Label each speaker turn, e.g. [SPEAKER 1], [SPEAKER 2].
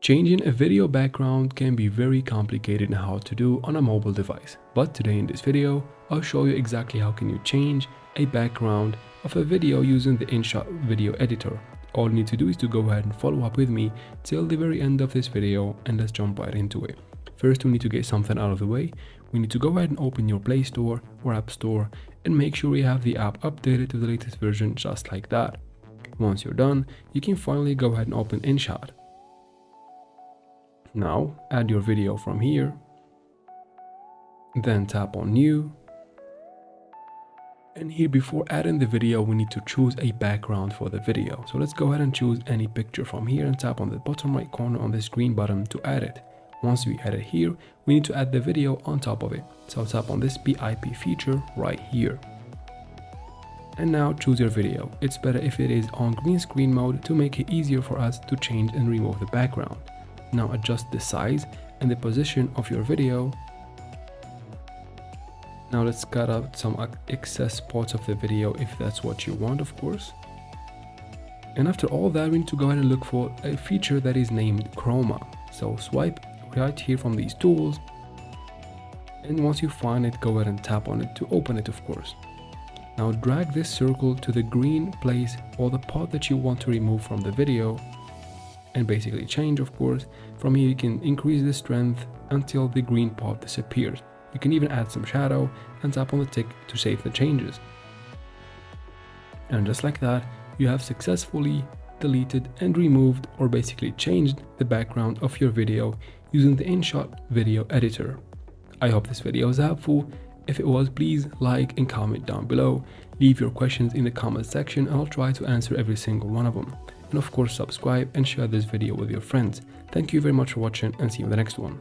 [SPEAKER 1] Changing a video background can be very complicated and hard to do on a mobile device, but today in this video I'll show you exactly how can you change a background of a video using the Inshot video editor. All you need to do is to go ahead and follow up with me till the very end of this video, and let's jump right into it. First, we need to get something out of the way. We need to go ahead and open your Play Store or App Store and make sure you have the app updated to the latest version, just like that. Once you're done, you can finally go ahead and open Inshot. Now, add your video from here, then tap on New. And here, before adding the video, we need to choose a background for the video. So let's go ahead and choose any picture from here and tap on the bottom right corner on this green button to add it. Once we add it here, we need to add the video on top of it. So tap on this BIP feature right here. And now choose your video. It's better if it is on green screen mode to make it easier for us to change and remove the background. Now adjust the size and the position of your video. Now let's cut out some excess parts of the video if that's what you want, of course. And after all that, we need to go ahead and look for a feature that is named Chroma. So swipe right here from these tools, and once you find it, go ahead and tap on it to open it, of course. Now drag this circle to the green place or the part that you want to remove from the video, and basically change, of course. From here you can increase the strength until the green part disappears. You can even add some shadow and tap on the tick to save the changes. And just like that, you have successfully deleted and removed, or basically changed, the background of your video using the Inshot video editor. I hope this video was helpful. If it was, please like and comment down below. Leave your questions in the comment section and I'll try to answer every single one of them. And of course, subscribe and share this video with your friends. Thank you very much for watching, and see you in the next one.